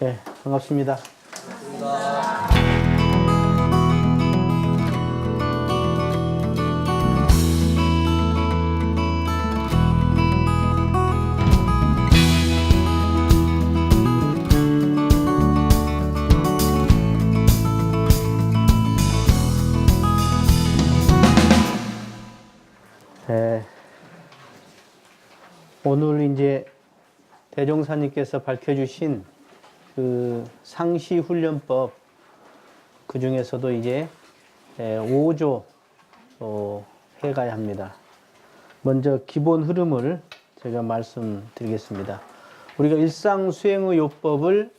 네, 반갑습니다. 네, 오늘 이제 대종사님께서 밝혀주신 그 상시훈련법, 그 중에서도 이제 5조 해가야 합니다. 먼저 기본 흐름을 제가 말씀드리겠습니다. 우리가 일상수행의 요법을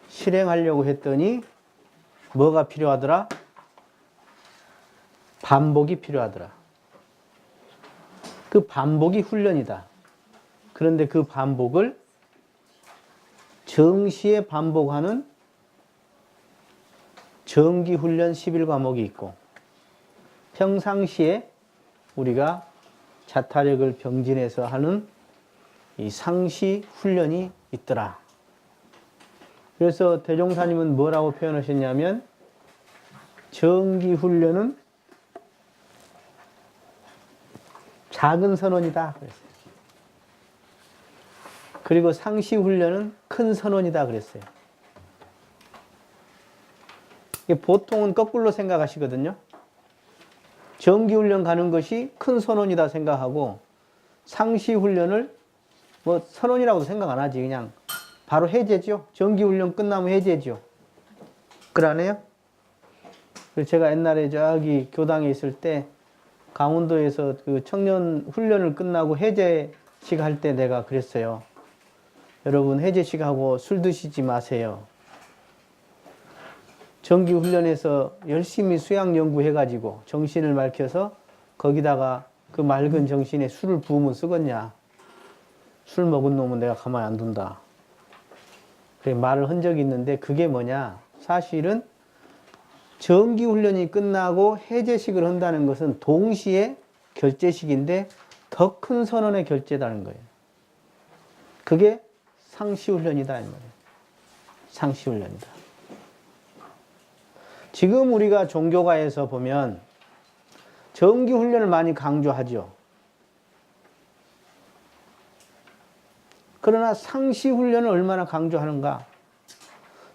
실행하려고 했더니 뭐가 필요하더라? 반복이 필요하더라. 그 반복이 훈련이다. 그런데 그 반복을 정시에 반복하는 정기훈련 11과목이 있고, 평상시에 우리가 자타력을 병진해서 하는 이 상시훈련이 있더라. 그래서 대종사님은 뭐라고 표현하셨냐면, 정기훈련은 작은 선원이다 그랬어요. 그리고 상시훈련은 큰 선원이다 그랬어요. 보통은 거꾸로 생각하시거든요. 정기훈련 가는 것이 큰 선원이다 생각하고, 상시훈련을 뭐 선원이라고 생각 안 하지. 그냥 바로 해제죠. 정기훈련 끝나면 해제죠. 그러네요. 그래서 제가 옛날에 저기 교당에 있을 때 강원도에서 그 청년 훈련을 끝나고 해제식 할 때 내가 그랬어요. 여러분, 해제식 하고 술 드시지 마세요. 정기훈련에서 열심히 수양 연구해가지고 정신을 맑혀서 거기다가 그 맑은 정신에 술을 부으면 쓰겠냐. 술 먹은 놈은 내가 가만히 안 둔다. 그래 말을 한 적이 있는데, 그게 뭐냐. 사실은 정기훈련이 끝나고 해제식을 한다는 것은 동시에 결제식인데 더 큰 선언의 결제다는 거예요. 그게 상시훈련이다 이 말이에요. 상시훈련이다. 지금 우리가 종교가에서 보면 정기훈련을 많이 강조하죠. 그러나 상시훈련을 얼마나 강조하는가.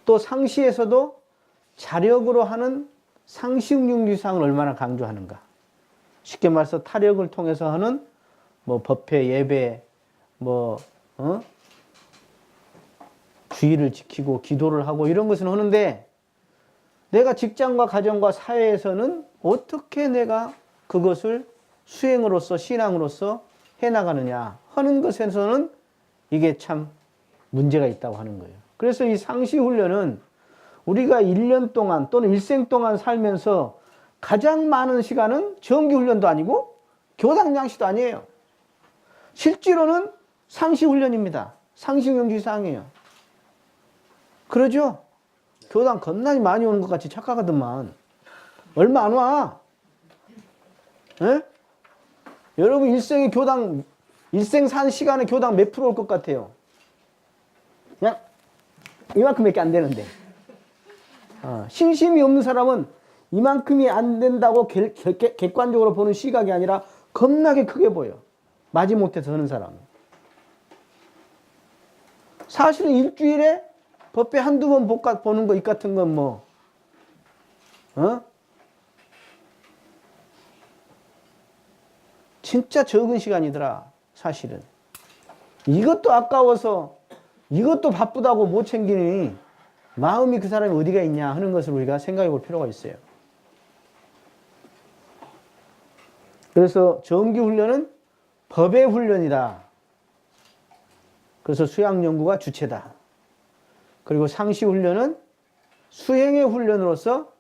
또 상시에서도 자력으로 하는 상시응용주의사항을 얼마나 강조하는가. 쉽게 말해서 타력을 통해서 하는 뭐 법회, 예배, 주의를 지키고 기도를 하고 이런 것은 하는데, 내가 직장과 가정과 사회에서는 어떻게 내가 그것을 수행으로서 신앙으로서 해나가느냐 하는 것에서는 이게 참 문제가 있다고 하는 거예요. 그래서 이 상시훈련은 우리가 1년 동안 또는 일생 동안 살면서 가장 많은 시간은 정기훈련도 아니고 교당장시도 아니에요. 실제로는 상시훈련입니다. 상시응용주의사항이에요. 그러죠? 교당 겁나게 많이 오는 것 같이 착각하더만. 얼마 안 와. 에? 여러분 일생 산 시간에 교당 몇 프로 올 것 같아요? 그냥 이만큼밖에 안 되는데. 신심이 없는 사람은 이만큼이 안 된다고 객관적으로 보는 시각이 아니라 겁나게 크게 보여. 마지못해서 하는 사람은. 사실은 일주일에 법회 한두 번 보는 거, 이 같은 건 진짜 적은 시간이더라, 사실은. 이것도 아까워서, 이것도 바쁘다고 못 챙기니 마음이 그 사람이 어디가 있냐 하는 것을 우리가 생각해 볼 필요가 있어요. 그래서 정기훈련은 법의 훈련이다. 그래서 수양연구가 주체다. 그리고 상시훈련은 수행의 훈련으로서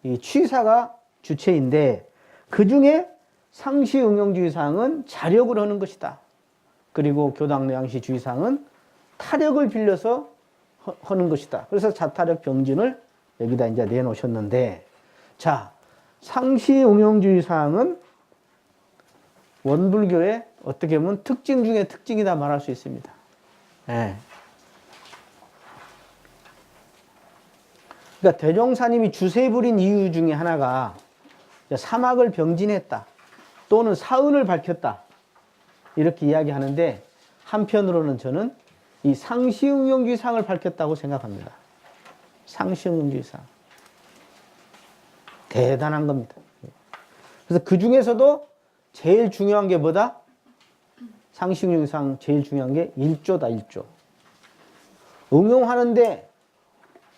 이 취사가 주체인데, 그 중에 상시응용주의사항은 자력을 하는 것이다. 그리고 교당노양시주의사항은 타력을 빌려서 하는 것이다. 그래서 자타력 병진을 여기다 이제 내놓으셨는데, 자, 상시응용주의사항은 원불교의 어떻게 보면 특징 중에 특징이다 말할 수 있습니다. 네. 그러니까 대종사님이 주세 부린 이유 중에 하나가 사막을 병진했다. 또는 사은을 밝혔다. 이렇게 이야기하는데 한편으로는 저는 이 상시응용주의상을 밝혔다고 생각합니다. 상시응용주의상. 대단한 겁니다. 그래서 그 중에서도 제일 중요한 게 뭐다? 상시응용주의상 제일 중요한 게 1조다. 1조. 응용하는데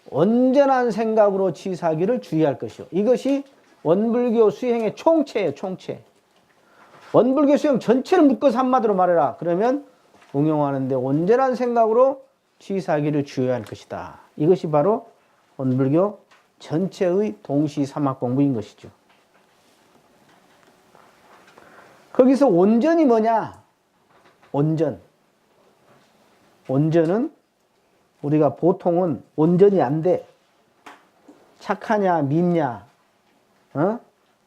온전한 생각으로 치사하기를 주의할 것이요. 이것이 원불교 수행의 총체예요. 총체. 원불교 수행 전체를 묶어서 한마디로 말해라. 그러면 응용하는데 온전한 생각으로 치사하기를 주의할 것이다. 이것이 바로 원불교 전체의 동시사막 공부인 것이죠. 거기서 온전이 뭐냐? 온전. 온전은 우리가 보통은 온전이 안 돼. 착하냐, 밉냐,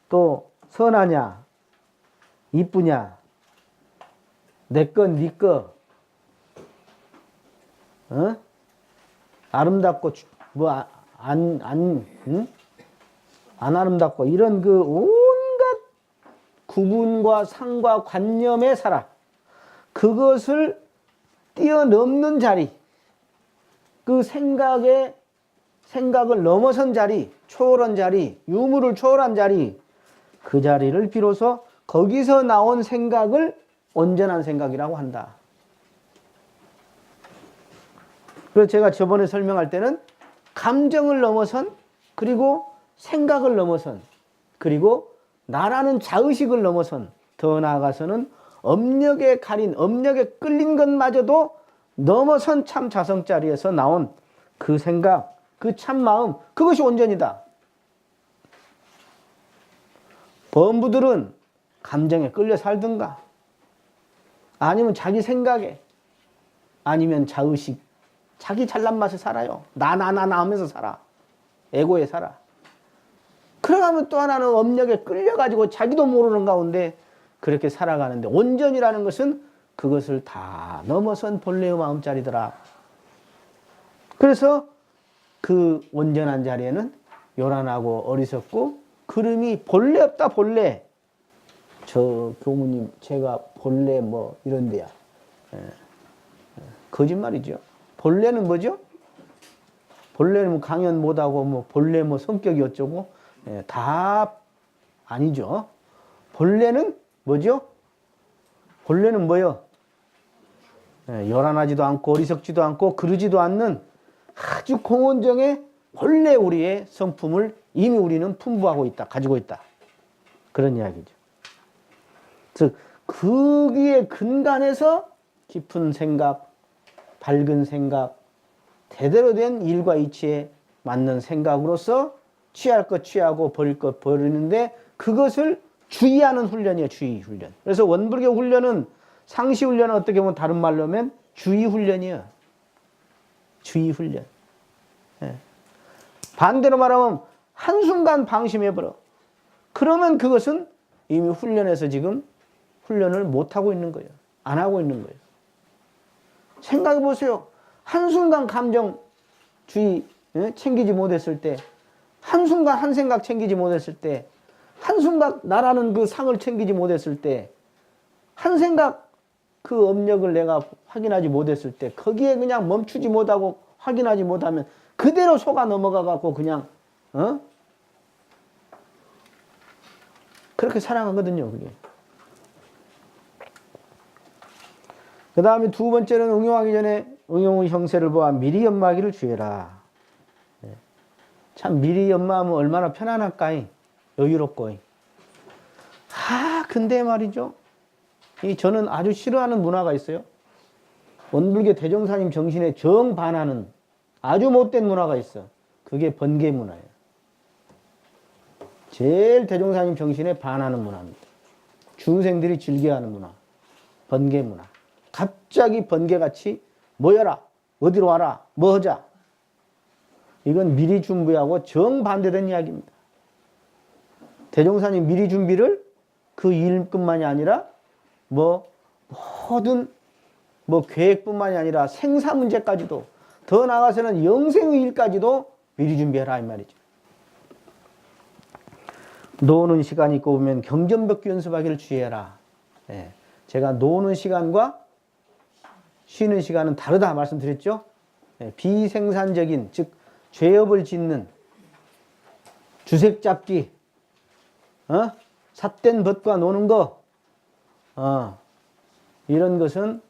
또 선하냐, 이쁘냐, 내 건, 네 거, 아름답고, 안 아름답고, 이런 그 온갖 구분과 상과 관념에 살아. 그것을 뛰어넘는 자리, 그 생각을 넘어선 자리, 초월한 자리, 유무를 초월한 자리, 그 자리를 비로소 거기서 나온 생각을 온전한 생각이라고 한다. 그래서 제가 저번에 설명할 때는 감정을 넘어선, 그리고 생각을 넘어선, 그리고 나라는 자의식을 넘어선, 더 나아가서는 업력에 가린, 업력에 끌린 것마저도 넘어선 참 자성자리에서 나온 그 생각, 그 참 마음, 그것이 온전이다. 범부들은 감정에 끌려 살든가, 아니면 자기 생각에, 아니면 자의식, 자기 잘난 맛에 살아요. 나 하면서 살아. 에고에 살아. 그러면 또 하나는 업력에 끌려가지고 자기도 모르는 가운데 그렇게 살아가는데, 온전이라는 것은 그것을 다 넘어선 본래의 마음자리더라. 그래서 그 온전한 자리에는 요란하고 어리석고 그름이 본래 없다. 본래. 저 교무님, 제가 본래 뭐 이런데야. 거짓말이죠. 본래는 뭐죠? 본래는 뭐 강연 못하고 뭐 본래 뭐 성격이 어쩌고, 다 아니죠. 본래는 뭐죠? 본래는 뭐요? 요란하지도 않고 어리석지도 않고 그러지도 않는 아주 공원정의 본래 우리의 성품을 이미 우리는 풍부하고 있다. 가지고 있다. 그런 이야기죠. 즉 거기에 근간해서 깊은 생각, 밝은 생각, 제대로 된 일과 이치에 맞는 생각으로서 취할 것 취하고 버릴 것 버리는데, 그것을 주의하는 훈련이에요. 주의 훈련. 그래서 원불교 훈련은, 상시 훈련은 어떻게 보면 다른 말로 하면 주의 훈련이에요. 주의 훈련. 반대로 말하면 한순간 방심해버려. 그러면 그것은 이미 훈련해서 지금 훈련을 못하고 있는 거예요. 안 하고 있는 거예요. 생각해 보세요. 한순간 감정주의 챙기지 못했을 때, 한순간 한 생각 챙기지 못했을 때, 한순간 나라는 그 상을 챙기지 못했을 때, 한 생각 그 업력을 내가 확인하지 못했을 때, 거기에 그냥 멈추지 못하고 확인하지 못하면 그대로 속아 넘어가갖고 그냥 그렇게 살아가거든요. 그게. 그 다음에 두 번째는 응용하기 전에 응용의 형세를 보아 미리 연마하기를 주의해라. 참 미리 연마하면 얼마나 편안할까잉. 여유롭고. 근데 말이죠. 저는 아주 싫어하는 문화가 있어요. 원불교 대종사님 정신에 정반하는 아주 못된 문화가 있어. 그게 번개 문화예요. 제일 대종사님 정신에 반하는 문화입니다. 중생들이 즐겨하는 문화. 번개 문화. 갑자기 번개같이 모여라. 어디로 와라. 뭐 하자. 이건 미리 준비하고 정반대된 이야기입니다. 대종사님 미리 준비를 그 일뿐만이 아니라 모든 계획뿐만이 아니라 생사 문제까지도, 더 나아가서는 영생의 일까지도 미리 준비해라 이 말이죠. 노는 시간이 있고 보면 경전법규 연습하기를 주의해라. 예. 제가 노는 시간과 쉬는 시간은 다르다 말씀드렸죠. 예. 비생산적인 즉 죄업을 짓는 주색 잡기, 삿된 벗과 노는 거, 이런 것은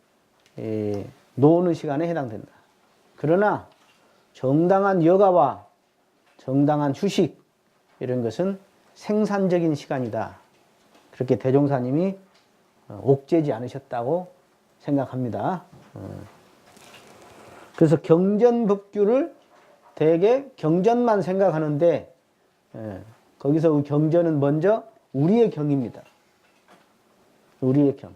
노는 시간에 해당된다. 그러나 정당한 여가와 정당한 휴식 이런 것은 생산적인 시간이다. 그렇게 대종사님이 옥죄지 않으셨다고 생각합니다. 그래서 경전법규를 대개 경전만 생각하는데 거기서 경전은 먼저 우리의 경입니다. 우리의 경.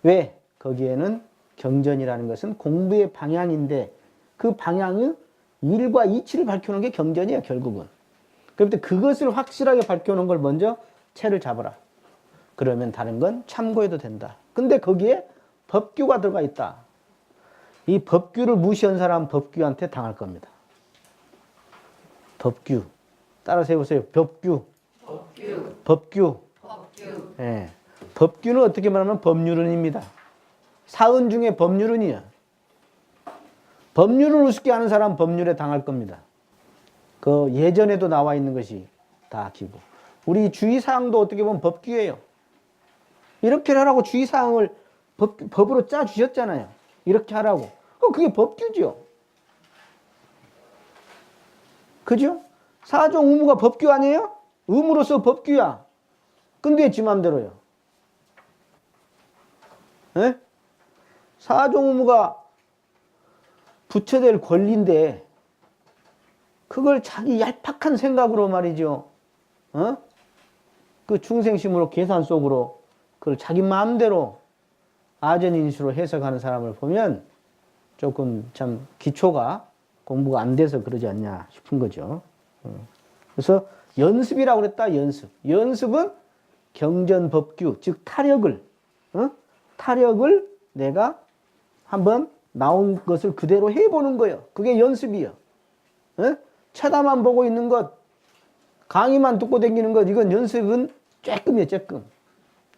왜? 거기에는 경전이라는 것은 공부의 방향인데 그 방향은 일과 이치를 밝혀놓은 게 경전이야 결국은. 그런데 그것을 확실하게 밝혀놓은 걸 먼저 채를 잡아라. 그러면 다른 건 참고해도 된다. 근데 거기에 법규가 들어가 있다. 이 법규를 무시한 사람은 법규한테 당할 겁니다. 법규. 따라서 해보세요. 법규. 법규. 예. 법규는 어떻게 말하면 법률은입니다. 사은 중에 법률은이야. 법률을 우습게 하는 사람은 법률에 당할 겁니다. 그 예전에도 나와 있는 것이 다 기고. 우리 주의사항도 어떻게 보면 법규예요. 이렇게 하라고 주의사항을 법으로 짜 주셨잖아요. 이렇게 하라고. 그게 법규죠. 그죠? 사종 의무가 법규 아니에요? 의무로서 법규야. 근데 왜 지 맘대로요? 예? 사종 의무가 부처될 권리인데 그걸 자기 얄팍한 생각으로 말이죠. 그 중생심으로 계산 속으로 그걸 자기 마음대로 아전인수로 해석하는 사람을 보면 조금 참 기초가 공부가 안 돼서 그러지 않냐 싶은 거죠. 그래서 연습이라고 그랬다. 연습. 연습은 경전법규 즉 타력을 내가 한번 나온 것을 그대로 해보는 거예요. 그게 연습이에요. 쳐다만 보고 있는 것, 강의만 듣고 다니는 것, 이건 연습은 쬐끔이에요, 쬐끔.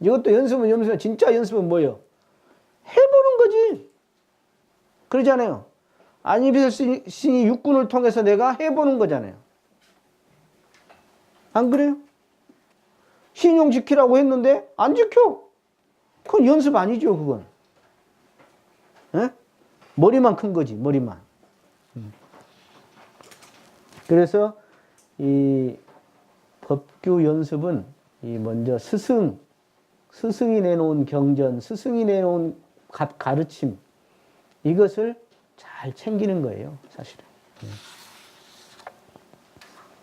이것도 연습은 진짜 연습은 뭐예요? 해보는 거지. 그러잖아요. 안이비설신이 육군을 통해서 내가 해보는 거잖아요. 안 그래요? 신용 지키라고 했는데 안 지켜. 그건 연습 아니죠, 그건. 에? 머리만 큰 거지, 머리만. 그래서 이 법규 연습은 이 먼저 스승이 내놓은 경전, 스승이 내놓은 가르침, 이것을 잘 챙기는 거예요, 사실은.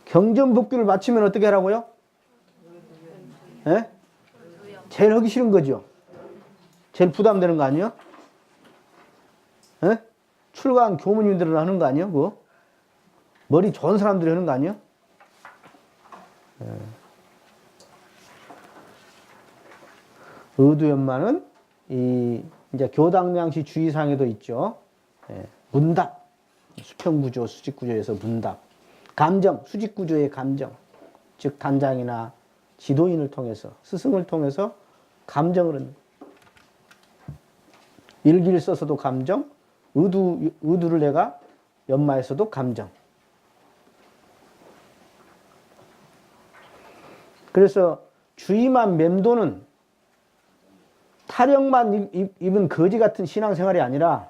경전 법규를 마치면 어떻게 하라고요? 예? 제일 하기 싫은 거죠. 제일 부담되는 거 아니에요? 예? 출가한 교무님들은 하는 거 아니에요? 그거? 머리 좋은 사람들이 하는 거 아니에요? 예. 의두연마는 이제 교당명시 주의사항에도 있죠. 예. 문답. 수평구조, 수직구조에서 문답. 감정, 수직구조의 감정. 즉, 단장이나 지도인을 통해서, 스승을 통해서 감정을 하는. 일기를 써서도 감정, 의두를 내가 연마해서도 감정. 그래서 주의만 맴도는 타령만 입은 거지 같은 신앙생활이 아니라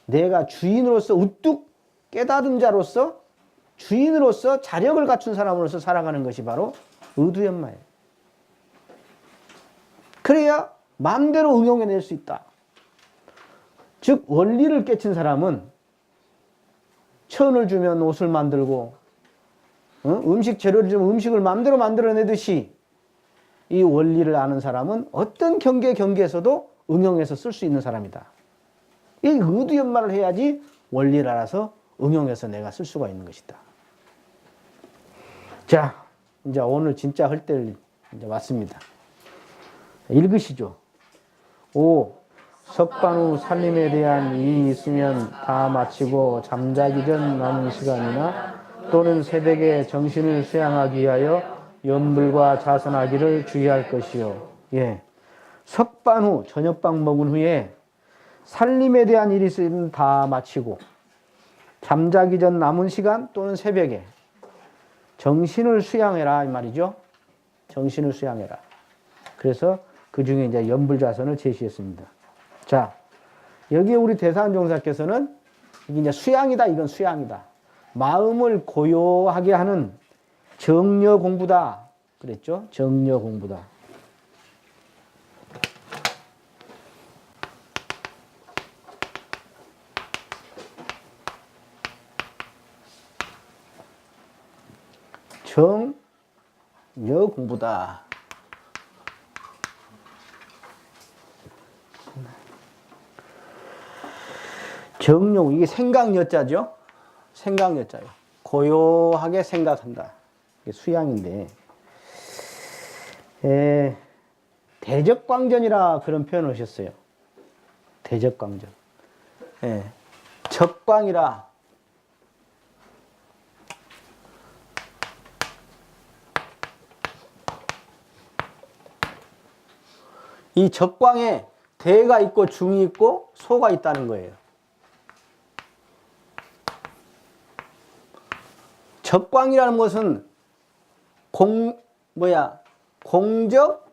내가 주인으로서 우뚝 깨달은 자로서 주인으로서 자력을 갖춘 사람으로서 살아가는 것이 바로 의두연마예요. 그래야 마음대로 응용해낼 수 있다. 즉 원리를 깨친 사람은 천을 주면 옷을 만들고 음식 재료를 주면 음식을 마음대로 만들어내듯이 이 원리를 아는 사람은 어떤 경계에서도 응용해서 쓸 수 있는 사람이다. 이 의두연마를 해야지 원리를 알아서 응용해서 내가 쓸 수가 있는 것이다. 자, 이제 오늘 진짜 할 때 이제 왔습니다. 읽으시죠. 5. 석반 후 살림에 대한 일이 있으면 다 마치고 잠자기 전 남은 시간이나 또는 새벽에 정신을 수양하기 위하여 연불과 자선하기를 주의할 것이요. 예. 석반 후, 저녁밥 먹은 후에 살림에 대한 일이 있으면 다 마치고 잠자기 전 남은 시간 또는 새벽에 정신을 수양해라 이 말이죠. 정신을 수양해라. 그래서 그 중에 이제 연불자선을 제시했습니다. 자, 여기에 우리 대산종사께서는 이게 이제 수양이다. 이건 수양이다. 마음을 고요하게 하는 정려 공부다. 그랬죠? 정려 공부다. 정려 공부다. 정용, 이게 생각여자죠? 생각여자요. 고요하게 생각한다. 이게 수양인데, 대적광전이라 그런 표현을 하셨어요. 대적광전. 적광이라. 이 적광에 대가 있고 중이 있고 소가 있다는 거예요. 적광이라는 것은 공적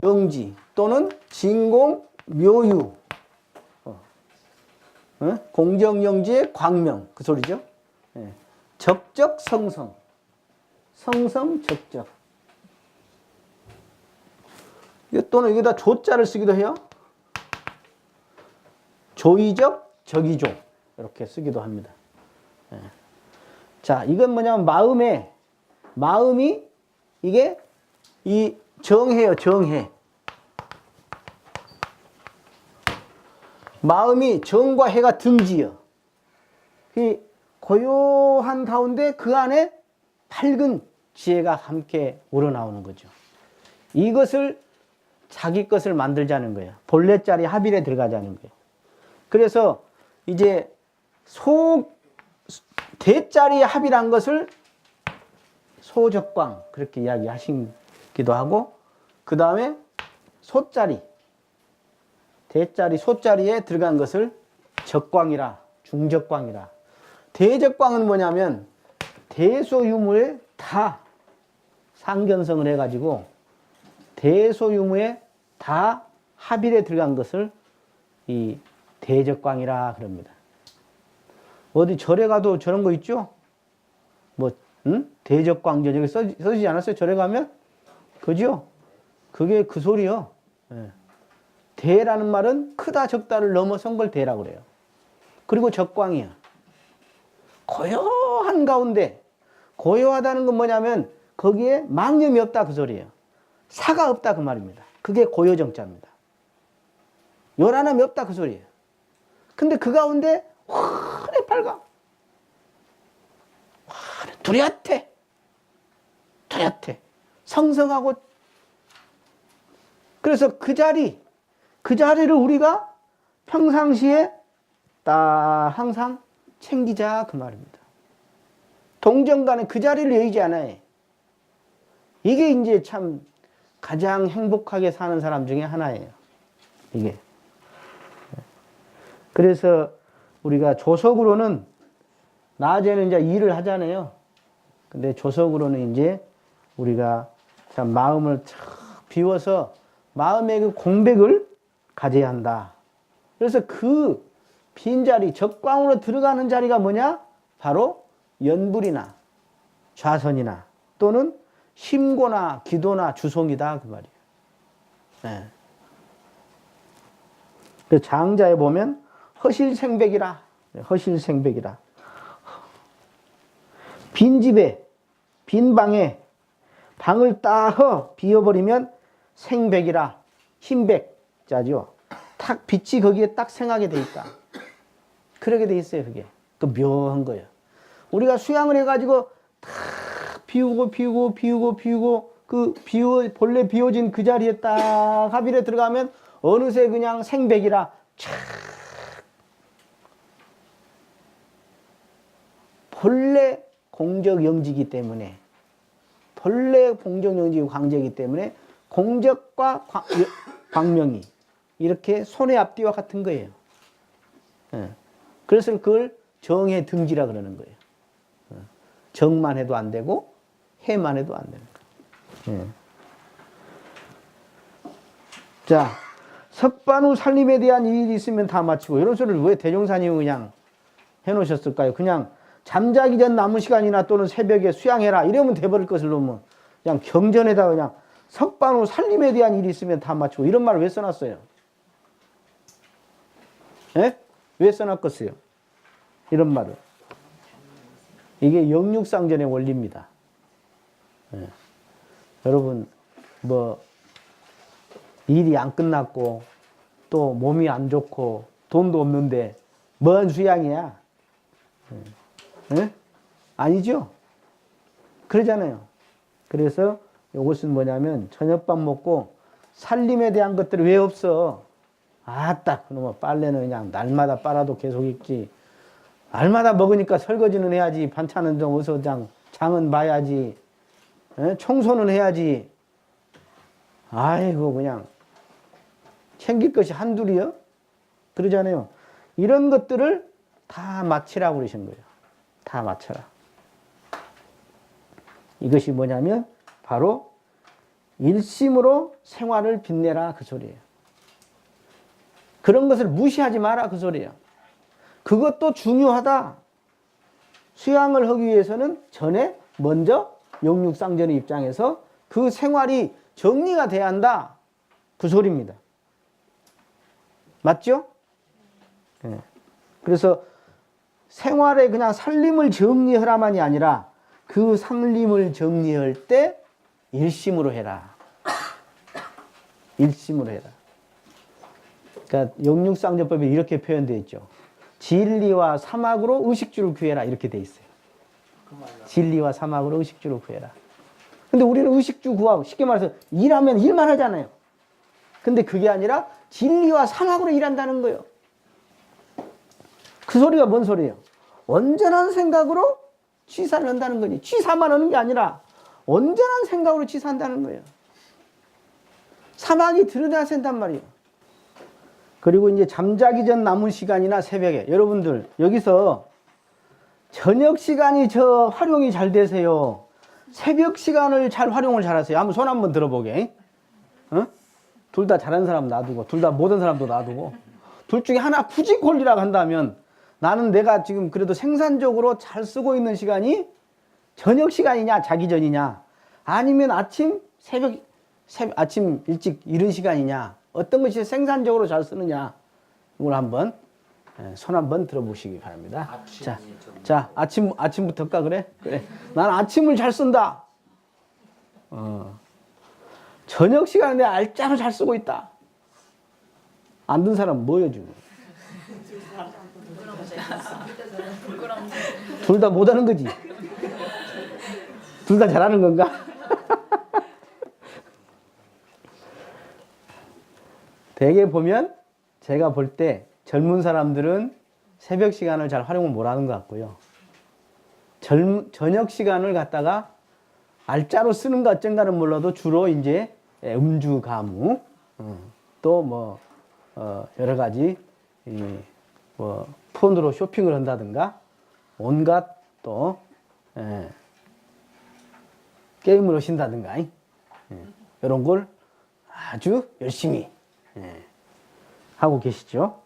영지 또는 진공 묘유. 공적 영지의 광명. 그 소리죠. 적적 성성. 성성 적적. 또는 여기다 조자를 쓰기도 해요. 조이적, 적이조. 이렇게 쓰기도 합니다. 자, 이건 뭐냐면 마음이 이게 이 정해요, 정해. 마음이 정과 해가 등지요. 이 고요한 가운데 그 안에 밝은 지혜가 함께 우러나오는 거죠. 이것을 자기 것을 만들자는 거예요. 본래자리 합일에 들어가자는 거예요. 그래서 이제 대자리 합일한 것을 소적광 그렇게 이야기하시기도 하고, 그 다음에 소자리, 대자리 소자리에 들어간 것을 적광이라, 중적광이라. 대적광은 뭐냐면 대소유무에 다 상견성을 해가지고 대소유무에 다 합일에 들어간 것을 이 대적광이라 그럽니다. 어디 절에 가도 저런 거 있죠? 대적광전 여기 써지지 않았어요? 절에 가면? 그죠? 그게 그 소리요. 대라는 말은 크다 적다를 넘어선 걸 대라고 그래요. 그리고 적광이야. 고요한 가운데, 고요하다는 건 뭐냐면 거기에 망념이 없다 그 소리예요. 사가 없다 그 말입니다. 그게 고요정자입니다. 요란함이 없다 그 소리예요. 근데 그 가운데 환히 밝아. 환히 뚜렷해. 성성하고. 그래서 그 자리를 우리가 평상시에 딱 항상 챙기자 그 말입니다. 동정간에 그 자리를 여의지 않아요. 이게 이제 참 가장 행복하게 사는 사람 중에 하나예요. 이게. 그래서 우리가 조석으로는 낮에는 이제 일을 하잖아요. 근데 조석으로는 이제 우리가 참 마음을 탁 비워서 마음의 그 공백을 가져야 한다. 그래서 그 빈자리, 적광으로 들어가는 자리가 뭐냐? 바로 연불이나 좌선이나 또는 심고나 기도나 주송이다 그 말이에요. 네. 그 장자에 보면 허실생백이라. 허실생백이라. 빈 집에, 빈 방에 방을 딱 비워버리면 생백이라. 흰백자죠. 탁 빛이 거기에 딱 생하게 돼 있다. 그러게 돼 있어요, 그게. 그 묘한 거예요. 우리가 수양을 해가지고 탁 비우고 그 본래 비워진 그 자리에 딱 합일에 들어가면 어느새 그냥 생백이라 촥 본래 공적 영지이기 때문에, 본래 공적 영지이고 광적이기 때문에 공적과 광명이 이렇게 손의 앞뒤와 같은 거예요. 그래서 그걸 정의 등지라 그러는 거예요. 정만 해도 안 되고 해만 해도 안 되는 거예요. 자, 석반후 살림에 대한 일이 있으면 다 마치고, 이런 소리를 왜 대종사님이 그냥 해놓으셨을까요? 그냥 잠자기 전 남은 시간이나 또는 새벽에 수양해라 이러면 돼버릴 것을 놓으면 그냥 경전에다가 그냥 석반후 살림에 대한 일이 있으면 다 마치고, 이런 말을 왜 써놨어요? 예? 왜 써놨겠어요? 이런 말을. 이게 영육상전의 원리입니다. 예. 여러분, 뭐 일이 안 끝났고 또 몸이 안 좋고 돈도 없는데 뭔 수양이야? 예? 아니죠? 그러잖아요. 그래서 이것은 뭐냐면 저녁밥 먹고 살림에 대한 것들이 왜 없어? 아따, 그놈의 빨래는 그냥 날마다 빨아도 계속 있지. 날마다 먹으니까 설거지는 해야지. 반찬은 좀 어서 장은 봐야지. 에? 청소는 해야지. 아이고, 그냥 챙길 것이 한둘이요? 그러잖아요. 이런 것들을 다 마치라고 그러신 거예요. 다 마쳐라. 이것이 뭐냐면 바로 일심으로 생활을 빛내라 그 소리예요. 그런 것을 무시하지 마라 그 소리예요. 그것도 중요하다. 수양을 하기 위해서는 전에 먼저 영육상전의 입장에서 그 생활이 정리가 돼야 한다. 그 소리입니다. 맞죠? 네. 그래서 생활에 그냥 살림을 정리하라만이 아니라 그 살림을 정리할 때 일심으로 해라. 일심으로 해라. 그러니까 영육상전법에 이렇게 표현되어 있죠. 진리와 사막으로 의식주를 구해라 이렇게 돼 있어요. 진리와 사막으로 의식주를 구해라. 근데 우리는 의식주 구하고 쉽게 말해서 일하면 일만 하잖아요. 근데 그게 아니라 진리와 사막으로 일한다는 거예요. 그 소리가 뭔 소리예요? 온전한 생각으로 취사를 한다는 거니. 취사만 하는 게 아니라 온전한 생각으로 취사한다는 거예요. 사막이 드러나야 된단 말이에요. 그리고 이제 잠자기 전 남은 시간이나 새벽에 여러분들 여기서 저녁 시간이 저 활용이 잘 되세요? 새벽 시간을 잘 활용을 잘 하세요? 한번 손 한번 들어보게. 어? 둘 다 잘하는 사람 놔두고 둘 다 못한 사람도 놔두고 둘 중에 하나 굳이 골리라고 한다면 나는 내가 지금 그래도 생산적으로 잘 쓰고 있는 시간이 저녁 시간이냐 자기 전이냐 아니면 아침 아침 일찍 이른 시간이냐 어떤 것이 생산적으로 잘 쓰느냐 이걸 한번 손 한번 들어보시기 바랍니다. 자, 아침부터 할까 그래? 그래. 난 아침을 잘 쓴다. 저녁 시간에 내가 알짜로 잘 쓰고 있다. 안 든 사람 뭐예요 지금? 둘 다 못하는 거지. 둘 다 잘하는 건가? 대개 보면 제가 볼 때 젊은 사람들은 새벽 시간을 잘 활용을 못하는 것 같고요. 저녁 시간을 갖다가 알짜로 쓰는 거 어쩐가는 몰라도 주로 이제 음주 가무 또 뭐 여러 가지 뭐 폰으로 쇼핑을 한다든가 온갖 또 게임을 하신다든가 이런 걸 아주 열심히 하고 계시죠.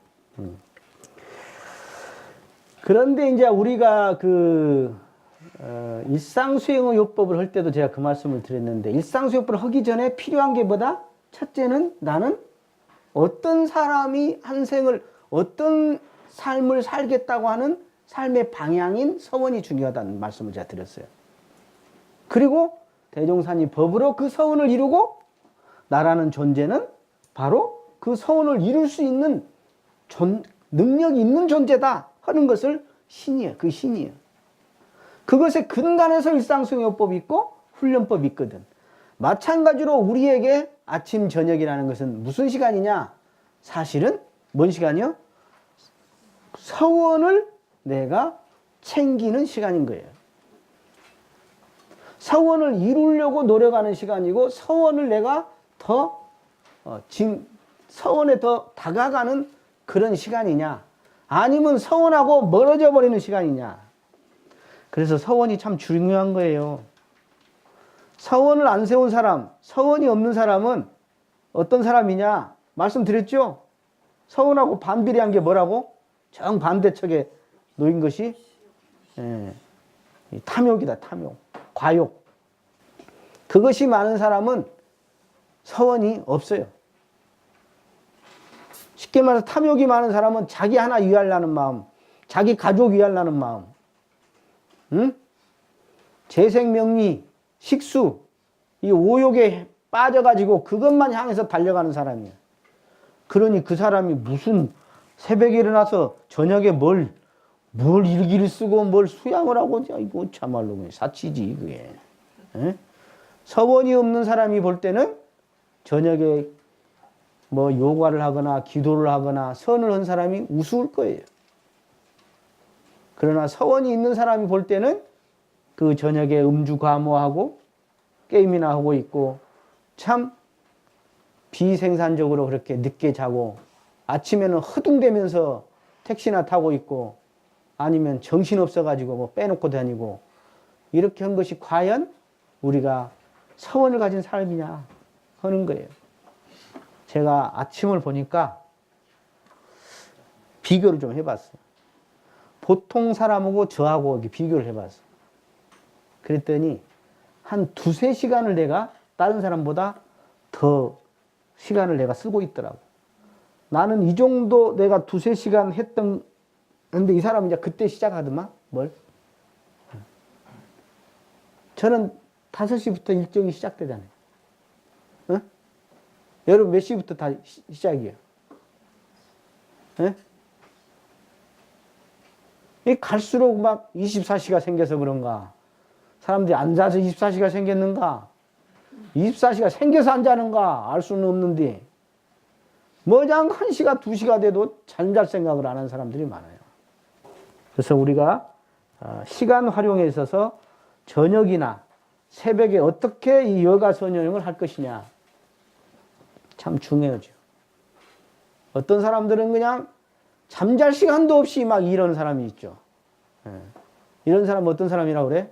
그런데 이제 우리가 일상수행의 요법을 할 때도 제가 그 말씀을 드렸는데 일상수행법을 하기 전에 필요한 게 뭐다? 첫째는 나는 어떤 사람이 한 생을 어떤 삶을 살겠다고 하는 삶의 방향인 서원이 중요하다는 말씀을 제가 드렸어요. 그리고 대종사님 법으로 그 서원을 이루고 나라는 존재는 바로 그 서원을 이룰 수 있는 능력이 있는 존재다 하는 것을 신이에요. 그 신이에요. 그것의 근간에서 일상수행요법이 있고 훈련법이 있거든. 마찬가지로 우리에게 아침 저녁이라는 것은 무슨 시간이냐? 사실은 뭔 시간이요? 서원을 내가 챙기는 시간인 거예요. 서원을 이루려고 노력하는 시간이고 서원을 내가 더 서원에 더 다가가는 그런 시간이냐, 아니면 서원하고 멀어져 버리는 시간이냐. 그래서 서원이 참 중요한 거예요. 서원을 안 세운 사람, 서원이 없는 사람은 어떤 사람이냐 말씀드렸죠. 서원하고 반비례한 게 뭐라고? 정반대척에 놓인 것이 탐욕이다. 탐욕, 과욕. 그것이 많은 사람은 서원이 없어요. 쉽게 말해서 탐욕이 많은 사람은 자기 하나 위하려는 마음, 자기 가족 위하려는 마음, 재생명리, 식수, 이 오욕에 빠져가지고 그것만 향해서 달려가는 사람이에요. 그러니 그 사람이 무슨 새벽에 일어나서 저녁에 뭘 일기를 쓰고 뭘 수양을 하고, 이거 참말로 사치지, 그게. 서원이 없는 사람이 볼 때는 저녁에 뭐 요가를 하거나 기도를 하거나 선을 한 사람이 우스울 거예요. 그러나 서원이 있는 사람이 볼 때는 그 저녁에 음주 과모하고 게임이나 하고 있고 참 비생산적으로 그렇게 늦게 자고 아침에는 허둥대면서 택시나 타고 있고 아니면 정신없어가지고 뭐 빼놓고 다니고 이렇게 한 것이 과연 우리가 서원을 가진 사람이냐 하는 거예요. 제가 아침을 보니까 비교를 좀 해봤어요. 보통 사람하고 저하고 비교를 해봤어요. 그랬더니 한 두세 시간을 내가 다른 사람보다 더 시간을 내가 쓰고 있더라고. 나는 이 정도 내가 두세 시간 했던, 근데 이 사람은 이제 그때 시작하더만, 뭘? 저는 5시부터 일정이 시작되잖아요. 어? 여러분 몇 시부터 다 시작이에요? 갈수록 막 24시가 생겨서 그런가? 사람들이 안 자서 24시가 생겼는가? 24시가 생겨서 안 자는가? 알 수는 없는데 뭐장 1시가 2시가 돼도 잠잘 생각을 안 하는 사람들이 많아요. 그래서 우리가 시간 활용에 있어서 저녁이나 새벽에 어떻게 이 여가선여행을 할 것이냐 참 중요하죠. 어떤 사람들은 그냥 잠잘 시간도 없이 막 이런 사람이 있죠. 이런 사람 어떤 사람이라고 그래?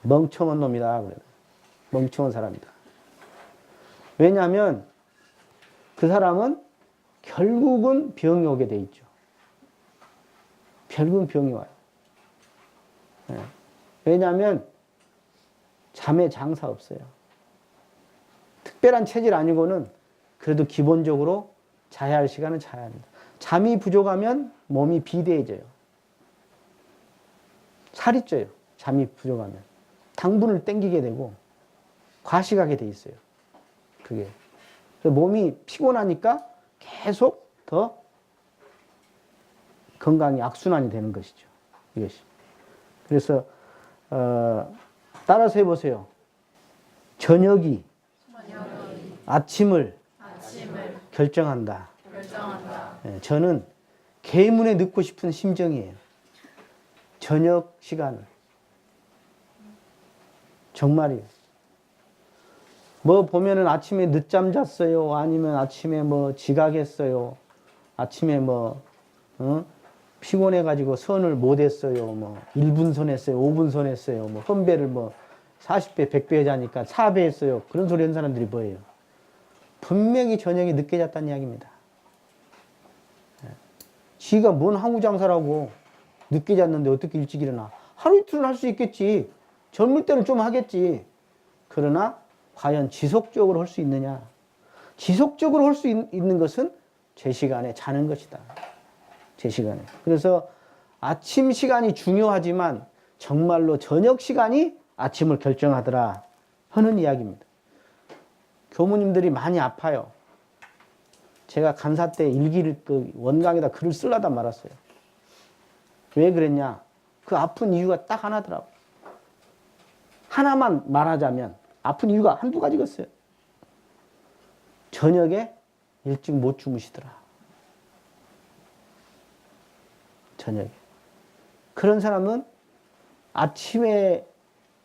멍청한 놈이다 그래. 멍청한 사람이다. 왜냐하면 그 사람은 결국은 병이 오게 돼 있죠. 결국은 병이 와요. 왜냐하면 잠에 장사 없어요. 특별한 체질 아니고는 그래도 기본적으로 자야 할 시간은 자야 합니다. 잠이 부족하면 몸이 비대해져요. 살이 쪄요. 잠이 부족하면. 당분을 땡기게 되고 과식하게 돼 있어요. 그게. 몸이 피곤하니까 계속 더 건강이 악순환이 되는 것이죠. 이것이. 그래서 따라서 해보세요. 저녁이 아침을 결정한다. 저는 계문에 넣고 싶은 심정이에요. 저녁 시간을. 정말이에요. 뭐 보면은 아침에 늦잠 잤어요. 아니면 아침에 뭐 지각했어요. 아침에 뭐 피곤해가지고 선을 못했어요. 뭐 1분 선했어요. 5분 선했어요. 뭐 헌배를 뭐 40배, 100배 자니까 4배 했어요. 그런 소리 하는 사람들이 뭐예요? 분명히 저녁에 늦게 잤다는 이야기입니다. 지가 뭔 항우장사라고 늦게 잤는데 어떻게 일찍 일어나? 하루 이틀은 할 수 있겠지. 젊을 때는 좀 하겠지. 그러나 과연 지속적으로 할 수 있느냐? 지속적으로 할 수 있는 것은 제 시간에 자는 것이다. 제 시간에. 그래서 아침 시간이 중요하지만 정말로 저녁 시간이 아침을 결정하더라 하는 이야기입니다. 교무님들이 많이 아파요. 제가 간사 때 일기를 원강에다 글을 쓰려다 말았어요. 왜 그랬냐? 그 아픈 이유가 딱 하나더라고. 하나만 말하자면 아픈 이유가 한두 가지겠어요. 저녁에 일찍 못 주무시더라. 저녁에. 그런 사람은 아침에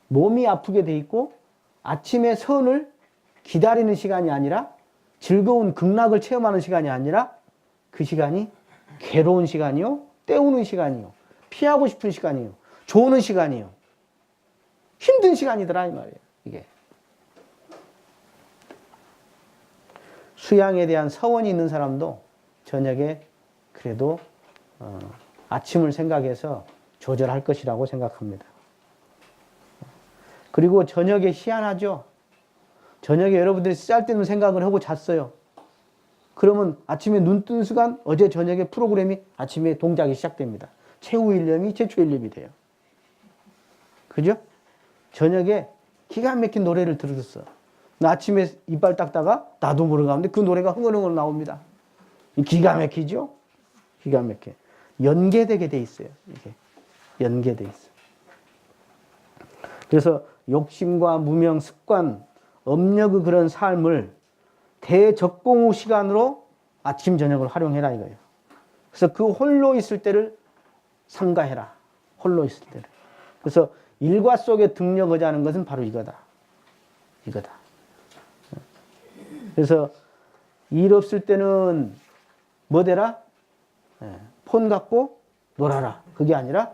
몸이 아프게 돼 있고 아침에 선을 기다리는 시간이 아니라 즐거운 극락을 체험하는 시간이 아니라 그 시간이 괴로운 시간이요, 때우는 시간이요, 피하고 싶은 시간이요, 조는 시간이요, 힘든 시간이더라 이 말이에요. 이게 수양에 대한 서원이 있는 사람도 저녁에 그래도 아침을 생각해서 조절할 것이라고 생각합니다. 그리고 저녁에 희한하죠. 저녁에 여러분들이 쓸데없는 생각을 하고 잤어요. 그러면 아침에 눈 뜬 순간 어제 저녁에 프로그램이 아침에 동작이 시작됩니다. 최후 일념이 최초 일념이 돼요. 그죠? 저녁에 기가 막힌 노래를 들었어. 나 아침에 이빨 닦다가 나도 모르는 가운데 그 노래가 흥얼흥얼 나옵니다. 기가 막히죠? 기가 막혀. 연계되게 돼 있어요. 이게 연계돼 있어. 그래서 욕심과 무명, 습관, 업력의 그런 삶을 대적공후 시간으로 아침, 저녁을 활용해라 이거예요. 그래서 그 홀로 있을 때를 삼가해라. 홀로 있을 때를. 그래서 일과 속에 등력하자 하는 것은 바로 이거다. 이거다. 그래서 일 없을 때는 뭐 되라? 폰 갖고 놀아라. 그게 아니라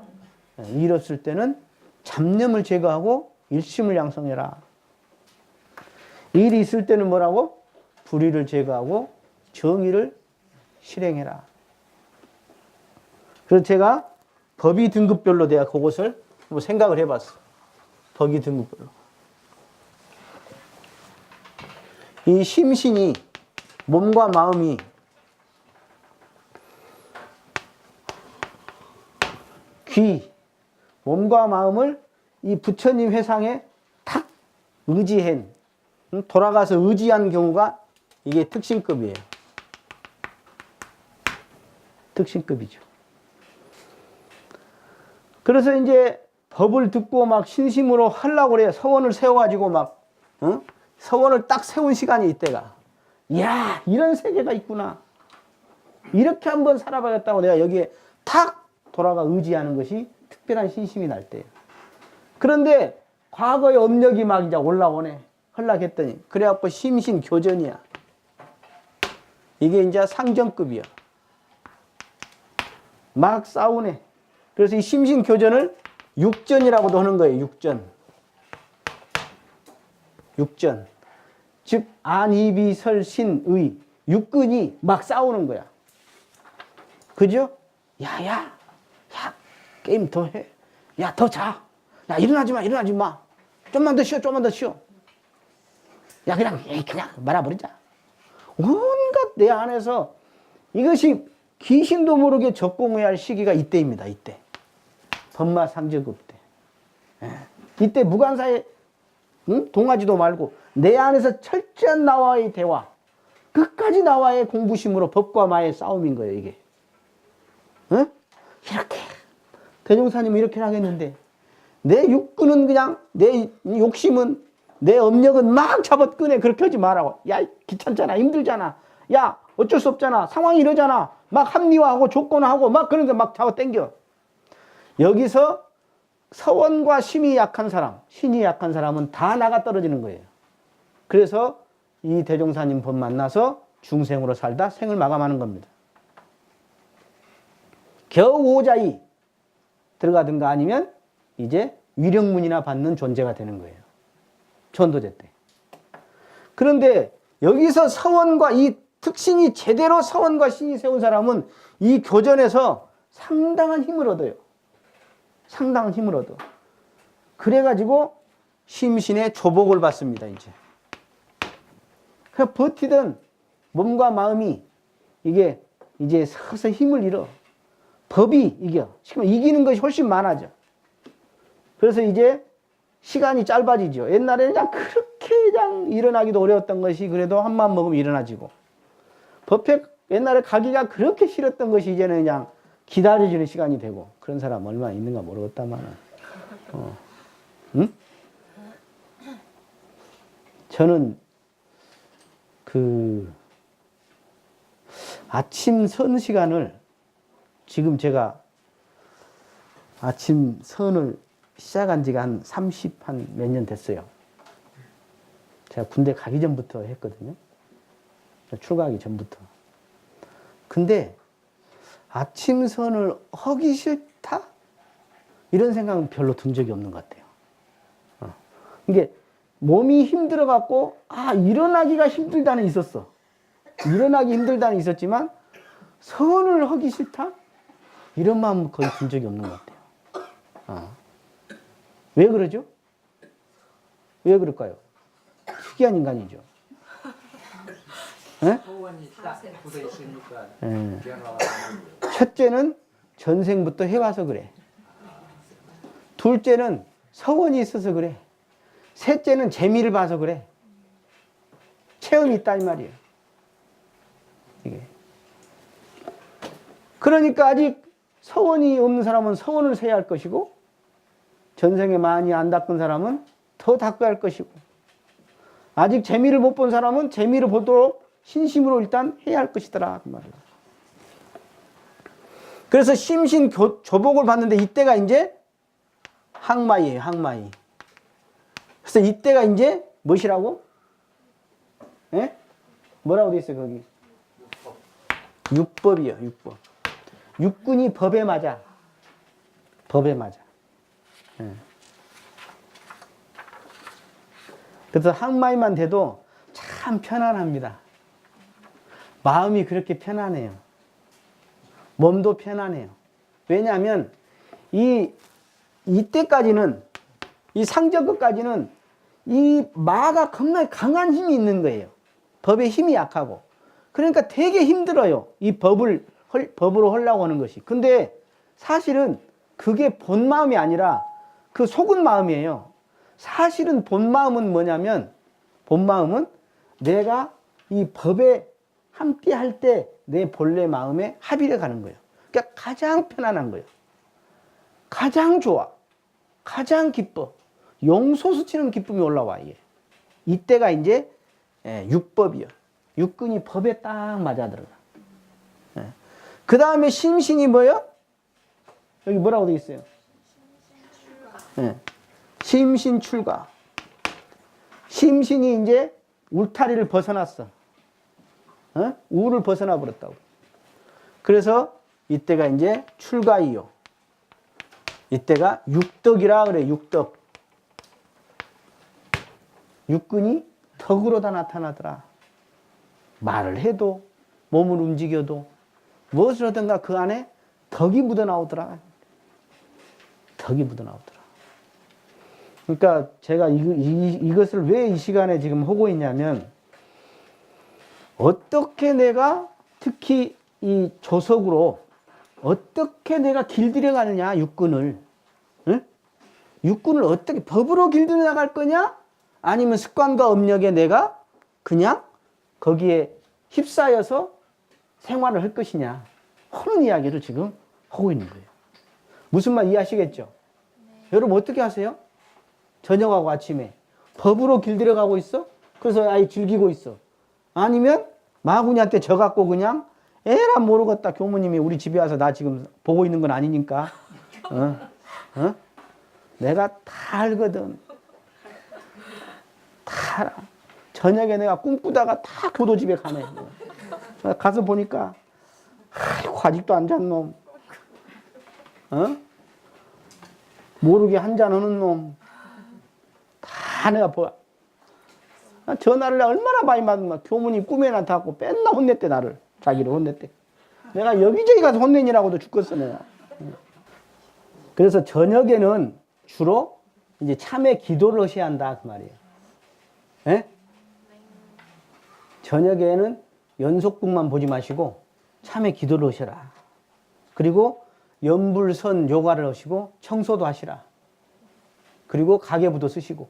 일 없을 때는 잡념을 제거하고 일심을 양성해라. 일이 있을 때는 뭐라고? 불의를 제거하고 정의를 실행해라. 그래서 제가 법의 등급별로 내가 그것을 한번 생각을 해봤어. 법의 등급별로. 이 심신이, 몸과 마음이 몸과 마음을 이 부처님 회상에 탁 의지한, 돌아가서 의지한 경우가 이게 특신급이에요. 특신급이죠. 그래서 이제 법을 듣고 막 신심으로 하려고 그래요. 서원을 세워가지고 막, 서원을 딱 세운 시간이 이때가. 이야, 이런 세계가 있구나. 이렇게 한번 살아봐야겠다고 내가 여기에 탁 돌아가 의지하는 것이 특별한 신심이 날 때예요. 그런데 과거의 업력이 막 이제 올라오네. 흘락했더니. 그래갖고 심신 교전이야. 이게 이제 상정급이야. 막 싸우네. 그래서 이 심신 교전을 육전이라고도 하는 거예요. 육전. 육전. 즉 안이비설신의 육근이 막 싸우는 거야. 그죠? 야, 게임 더 해. 야, 더 자. 야, 일어나지 마. 좀만 더 쉬어. 야, 그냥 말아버리자. 온갖 내 안에서 이것이 귀신도 모르게 적공해야 할 시기가 이때입니다. 이때. 법마상제급 때. 이때 무관사에 동하지도 말고 내 안에서 철저한 나와의 대화, 끝까지 나와의 공부심으로 법과 마의 싸움인 거예요. 이게. 이렇게 대종사님은 이렇게 하겠는데 내 육군은 그냥 내 욕심은 내 업력은 막 잡아끄네. 그렇게 하지 말라고. 야, 귀찮잖아. 힘들잖아. 야, 어쩔 수 없잖아. 상황이 이러잖아. 막 합리화하고 조건화하고 막 그런데 막 잡아 당겨. 여기서 서원과 심이 약한 사람, 신이 약한 사람은 다 나가 떨어지는 거예요. 그래서 이 대종사님 법 만나서 중생으로 살다 생을 마감하는 겁니다. 겨우 오자이 들어가든가 아니면 이제 위령문이나 받는 존재가 되는 거예요. 전도제 때. 그런데 여기서 서원과 이 특신이 제대로 서원과 신이 세운 사람은 이 교전에서 상당한 힘을 얻어요. 상당한 힘을 얻어. 그래가지고 심신의 조복을 받습니다. 이제 버티던 몸과 마음이 이게 이제 서서 힘을 잃어. 법이 이겨. 지금 이기는 것이 훨씬 많아져. 그래서 이제 시간이 짧아지죠. 옛날에는 그냥 그렇게 그냥 일어나기도 어려웠던 것이 그래도 한 마음 먹으면 일어나지고. 법회 옛날에 가기가 그렇게 싫었던 것이 이제는 그냥 기다려지는 시간이 되고. 그런 사람 얼마나 있는가 모르겠다만. 응? 저는 아침 선 시간을 지금 제가 아침 선을 시작한 지가 한 30, 한 몇 년 됐어요. 제가 군대 가기 전부터 했거든요. 출가하기 전부터. 근데 아침 선을 하기 싫다? 이런 생각은 별로 든 적이 없는 것 같아요. 이게 몸이 힘들어갖고, 일어나기가 힘들다는 있었어. 일어나기 힘들다는 있었지만, 선을 하기 싫다? 이런 마음 거의 든 적이 없는 것 같아요. 왜 그러죠? 왜 그럴까요? 특이한 인간이죠. 소원이 딱 굳어 있으니까 예. 변화가 첫째는 전생부터 해와서 그래. 둘째는 서원이 있어서 그래. 셋째는 재미를 봐서 그래. 체험이 있다 이 말이에요. 이게. 그러니까 아직 서원이 없는 사람은 서원을 세야 할 것이고, 전생에 많이 안 닦은 사람은 더 닦아야 할 것이고, 아직 재미를 못 본 사람은 재미를 보도록 신심으로 일단 해야 할 것이더라 그 말이에요. 그래서 심신조복을 받는데 이때가 이제 항마이에요. 항마이. 그래서 이때가 이제 무엇이라고? 예? 뭐라고 돼 있어요 거기? 육법이요. 육법. 육군이 법에 맞아. 법에 맞아. 예. 그래서 항마이만 돼도 참 편안합니다. 마음이 그렇게 편안해요. 몸도 편안해요. 왜냐하면 이때까지는, 이 상저급까지는 이 마가 겁나 강한 힘이 있는 거예요. 법의 힘이 약하고. 그러니까 되게 힘들어요. 이 법으로 하려고 하는 것이. 근데 사실은 그게 본 마음이 아니라 그 속은 마음이에요. 사실은 본 마음은 뭐냐면, 본 마음은 내가 이 법에 함께 할 때 내 본래 마음에 합의를 가는 거예요. 그러니까 가장 편안한 거예요. 가장 좋아. 가장 기뻐. 용솟으치는 기쁨이 올라와, 이게. 이때가 이제 육법이요. 육근이 법에 딱 맞아 들어가. 그 다음에 심신이 뭐요? 여기 뭐라고 되어 있어요? 심신 출가. 심신이 이제 울타리를 벗어났어. 우를 벗어나 버렸다고. 그래서 이때가 이제 출가이요. 이때가 육덕이라 그래. 육덕. 육근이 덕으로 다 나타나더라. 말을 해도, 몸을 움직여도, 무엇을 하든가 그 안에 덕이 묻어나오더라. 덕이 묻어나오더라. 그러니까 제가 이것을 왜 이 시간에 지금 하고 있냐면, 어떻게 내가 특히 이 조석으로 어떻게 내가 길들여 가느냐, 육군을. 응? 육군을 어떻게 법으로 길들여 나갈 거냐? 아니면 습관과 업력에 내가 그냥 거기에 휩싸여서 생활을 할 것이냐 하는 이야기를 지금 하고 있는 거예요. 무슨 말 이해하시겠죠? 네. 여러분 어떻게 하세요? 저녁하고 아침에 법으로 길들여 가고 있어? 그래서 아예 즐기고 있어. 아니면 마구니한테 져갖고 그냥 에라 모르겠다. 교무님이 우리 집에 와서 나 지금 보고 있는 건 아니니까. 내가 다 알거든. 다 알아. 저녁에 내가 꿈꾸다가 다 교도집에 가네. 가서 보니까 아이고 아직도 안 잔 놈. 모르게 한잔 하는 놈. 다 내가 보아. 전화를 얼마나 많이 받으면 교무님 꿈에 나타났고 맨날 혼냈대 나를. 자기를 혼냈대. 내가 여기저기 가서 혼내니라고도 죽겠어 내가. 그래서 저녁에는 주로 이제 참회 기도를 하셔야 한다 그 말이에요. 예? 저녁에는 연속극만 보지 마시고 참회 기도를 하셔라. 그리고 연불선 요가를 하시고 청소도 하시라. 그리고 가계부도 쓰시고.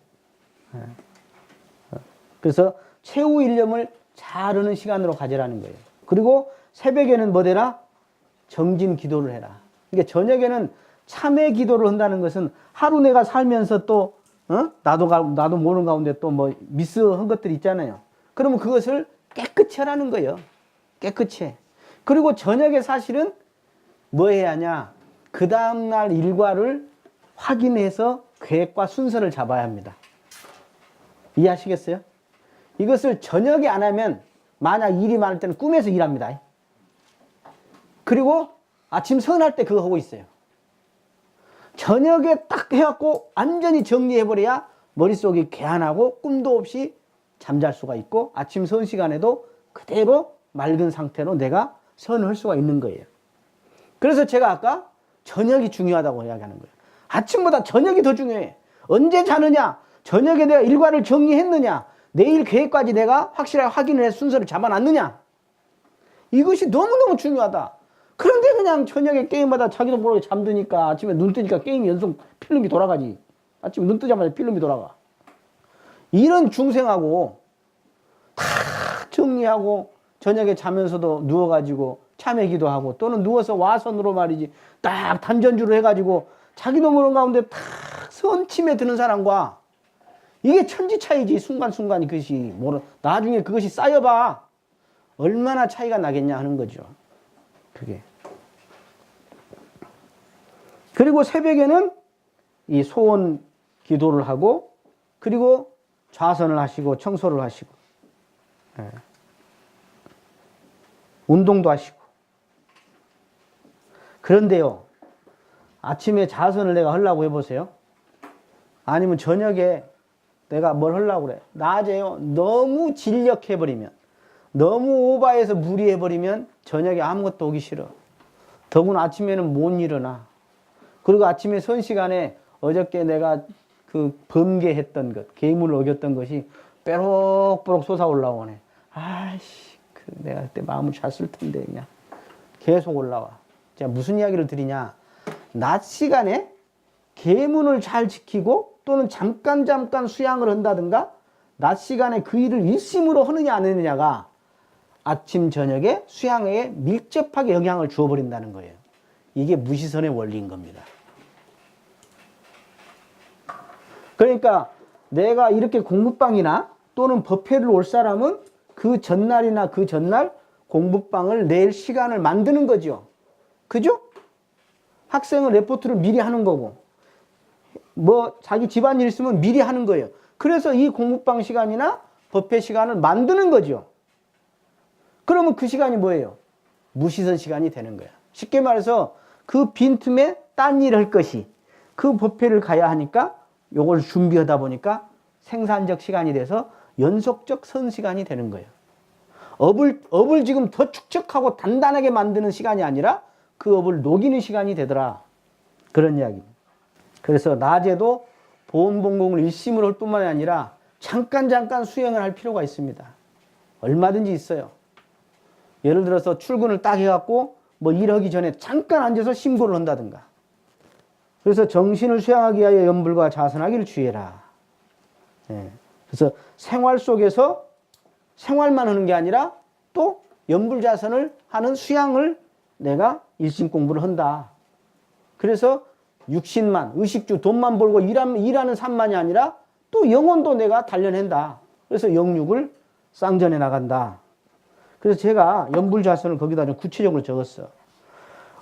그래서 최후 일념을 잘하는 시간으로 가지라는 거예요. 그리고 새벽에는 뭐 되라? 정진 기도를 해라. 그러니까 저녁에는 참회 기도를 한다는 것은 하루 내가 살면서 또 나도 모르는 가운데 또 뭐 미스한 것들이 있잖아요. 그러면 그것을 깨끗이 하라는 거예요. 깨끗이 해. 그리고 저녁에 사실은 뭐 해야 하냐? 그 다음날 일과를 확인해서 계획과 순서를 잡아야 합니다. 이해하시겠어요? 이것을 저녁에 안 하면 만약 일이 많을 때는 꿈에서 일합니다. 그리고 아침 선할 때 그거 하고 있어요. 저녁에 딱 해갖고 완전히 정리해버려야 머릿속이 개안하고 꿈도 없이 잠잘 수가 있고 아침 선 시간에도 그대로 맑은 상태로 내가 선을 할 수가 있는 거예요. 그래서 제가 아까 저녁이 중요하다고 이야기하는 거예요. 아침보다 저녁이 더 중요해. 언제 자느냐? 저녁에 내가 일과를 정리했느냐? 내일 계획까지 내가 확실하게 확인을 해서 순서를 잡아놨느냐? 이것이 너무너무 중요하다. 그런데 그냥 저녁에 게임하다 자기도 모르게 잠드니까 아침에 눈 뜨니까 게임이 연속 필름이 돌아가지. 아침에 눈 뜨자마자 필름이 돌아가. 이런 중생하고 다 정리하고 저녁에 자면서도 누워가지고 참회기도 하고 또는 누워서 와선으로 말이지 딱 단전주를 해가지고 자기도 모르는 가운데 딱 선침에 드는 사람과 이게 천지 차이지. 순간순간이 그것이 나중에 그것이 쌓여봐 얼마나 차이가 나겠냐 하는 거죠. 그게. 그리고 새벽에는 이 소원 기도를 하고 그리고 좌선을 하시고 청소를 하시고 운동도 하시고. 그런데요, 아침에 자선을 내가 하려고 해보세요. 아니면 저녁에 내가 뭘 하려고 그래. 낮에요, 너무 진력해버리면, 너무 오바해서 무리해버리면 저녁에 아무것도 오기 싫어. 더구나 아침에는 못 일어나. 그리고 아침에 선 시간에 어저께 내가 그 범계했던 것, 계임을 어겼던 것이 뾰록뾰록 솟아 올라오네. 아이씨, 내가 그때 마음을 잤을 텐데 그냥 계속 올라와. 제가 무슨 이야기를 드리냐. 낮 시간에 계문을 잘 지키고 또는 잠깐 수양을 한다든가 낮 시간에 그 일을 일심으로 하느냐 안 하느냐가 아침 저녁에 수양에 밀접하게 영향을 주어버린다는 거예요. 이게 무시선의 원리인 겁니다. 그러니까 내가 이렇게 공부방이나 또는 법회를 올 사람은 그 전날이나 그 전날 공부방을 낼 시간을 만드는 거죠. 그죠? 학생은 레포트를 미리 하는 거고 뭐 자기 집안일 있으면 미리 하는 거예요. 그래서 이 공부방 시간이나 법회 시간을 만드는 거죠. 그러면 그 시간이 뭐예요? 무시선 시간이 되는 거야. 쉽게 말해서 그 빈틈에 딴 일을 할 것이 그 법회를 가야 하니까 요걸 준비하다 보니까 생산적 시간이 돼서 연속적 선 시간이 되는 거예요. 업을 지금 더 축적하고 단단하게 만드는 시간이 아니라 그 업을 녹이는 시간이 되더라. 그런 이야기입니다. 그래서 낮에도 보온봉공을 일심으로 할 뿐만 아니라 잠깐 수행을 할 필요가 있습니다. 얼마든지 있어요. 예를 들어서 출근을 딱 해갖고 뭐 일하기 전에 잠깐 앉아서 심고를 한다든가. 그래서 정신을 수양하기 위하여 염불과 자선하기를 주의해라. 그래서 생활 속에서 생활만 하는 게 아니라 또 염불자선을 하는 수양을 내가 일심 공부를 한다. 그래서 육신만, 의식주, 돈만 벌고 일하는 삶만이 아니라 또 영혼도 내가 단련한다. 그래서 영육을 쌍전해 나간다. 그래서 제가 염불자선을 거기다 좀 구체적으로 적었어.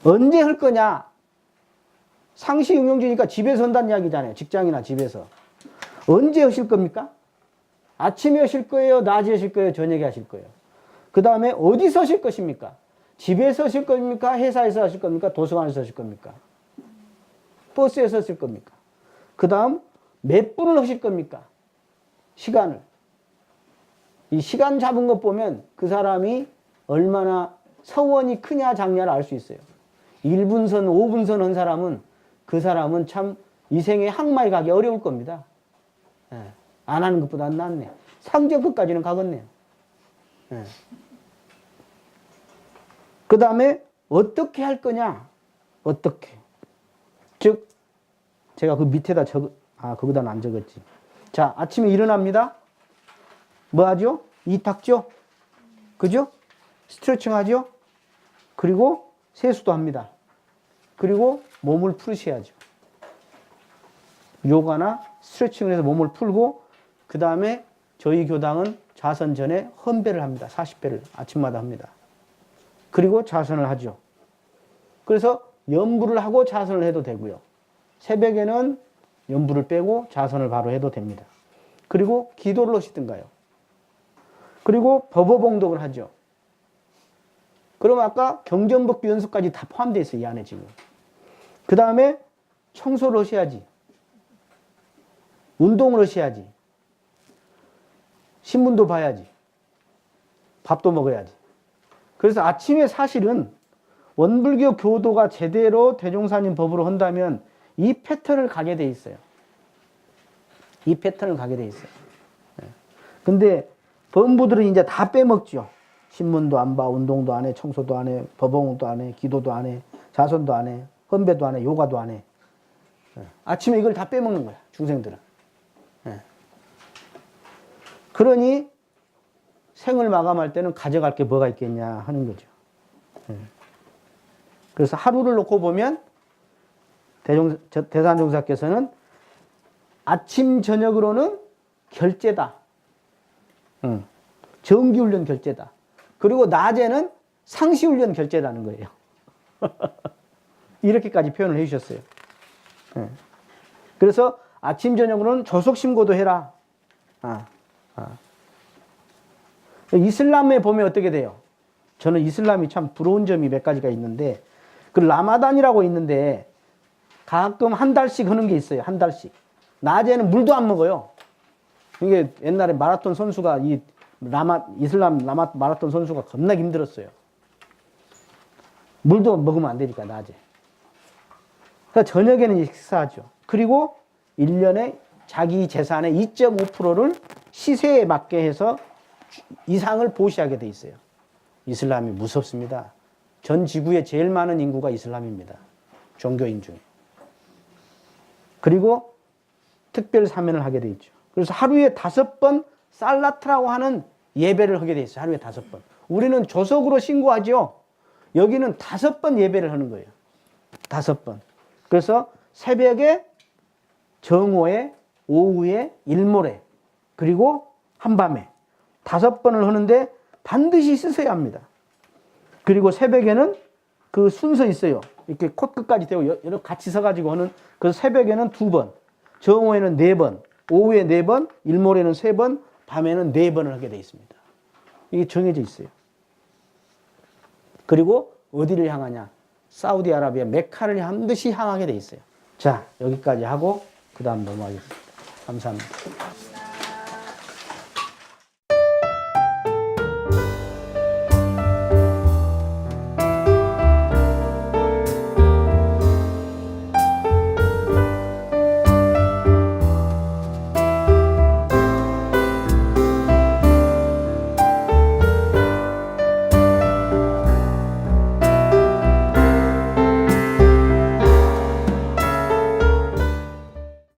언제 할 거냐? 상시 응용주니까 집에서 한다는 이야기잖아요. 직장이나 집에서. 언제 하실 겁니까? 아침에 하실 거예요? 낮에 하실 거예요? 저녁에 하실 거예요? 그 다음에 어디서 하실 것입니까? 집에서 하실 겁니까? 회사에서 하실 겁니까? 도서관에서 하실 겁니까? 버스에서 하실 겁니까? 그 다음 몇 분을 하실 겁니까? 시간을. 이 시간 잡은 것 보면 그 사람이 얼마나 서원이 크냐 작냐를 알 수 있어요. 1분선, 5분선 한 사람은 그 사람은 참 이 생에 항마에 가기 어려울 겁니다. 안 하는 것보다 안 낫네. 상정급까지는 가겠네요. 그 다음에 어떻게 할 거냐? 어떻게? 즉 제가 그 밑에다 거기다는 안 적었지. 자, 아침에 일어납니다. 뭐 하죠? 이탁죠? 그죠? 스트레칭 하죠? 그리고 세수도 합니다. 그리고 몸을 풀으셔야죠. 요가나 스트레칭을 해서 몸을 풀고 그 다음에 저희 교당은 자선 전에 헌배를 합니다. 40배를 아침마다 합니다. 그리고 자선을 하죠. 그래서 연부를 하고 자선을 해도 되고요. 새벽에는 연부를 빼고 자선을 바로 해도 됩니다. 그리고 기도를 하시든가요. 그리고 법어봉독을 하죠. 그럼 아까 경전법규 연습까지 다 포함되어 있어요. 이 안에 지금. 그 다음에 청소를 하셔야지. 운동을 하셔야지. 신문도 봐야지. 밥도 먹어야지. 그래서 아침에 사실은 원불교 교도가 제대로 대종사님 법으로 한다면 이 패턴을 가게 돼 있어요. 이 패턴을 가게 돼 있어요. 근데 범부들은 이제 다 빼먹죠. 신문도 안 봐, 운동도 안 해, 청소도 안 해, 법봉도 안 해, 기도도 안 해, 자선도 안 해, 헌배도 안 해, 요가도 안 해. 아침에 이걸 다 빼먹는 거야, 중생들은. 그러니 생을 마감할 때는 가져갈 게 뭐가 있겠냐 하는 거죠. 그래서 하루를 놓고 보면 대산종사께서는 아침 저녁으로는 결제다. 정기훈련 결제다. 그리고 낮에는 상시훈련 결제라는 거예요. 이렇게까지 표현을 해주셨어요. 그래서 아침 저녁으로는 조속신고도 해라. 이슬람에 보면 어떻게 돼요? 저는 이슬람이 참 부러운 점이 몇 가지가 있는데, 그 라마단이라고 있는데 가끔 한 달씩 하는 게 있어요. 한 달씩. 낮에는 물도 안 먹어요. 이게 옛날에 마라톤 선수가 이슬람 마라톤 선수가 겁나게 힘들었어요. 물도 먹으면 안 되니까 낮에. 그러니까 저녁에는 식사하죠. 그리고 1년에 자기 재산의 2.5%를 시세에 맞게 해서 이상을 보시하게 돼 있어요. 이슬람이 무섭습니다. 전 지구에 제일 많은 인구가 이슬람입니다. 종교인 중에. 그리고 특별 사면을 하게 돼 있죠. 그래서 하루에 5번 살라트라고 하는 예배를 하게 돼 있어요. 하루에 5번. 우리는 조석으로 신고하죠. 여기는 5번 예배를 하는 거예요. 5번. 그래서 새벽에, 정오에, 오후에, 일몰에, 그리고 한밤에 5번을 하는데 반드시 쓰셔야 합니다. 그리고 새벽에는 그 순서 있어요. 이렇게 코끝까지 대고 이렇게 같이 서가지고 하는. 그래서 새벽에는 2번, 정오에는 4번, 오후에 4번, 일몰에는 3번, 밤에는 4번을 하게 되어 있습니다. 이게 정해져 있어요. 그리고 어디를 향하냐? 사우디아라비아 메카를 반드시 향하게 되어 있어요. 자, 여기까지 하고 그 다음 넘어가겠습니다. 감사합니다.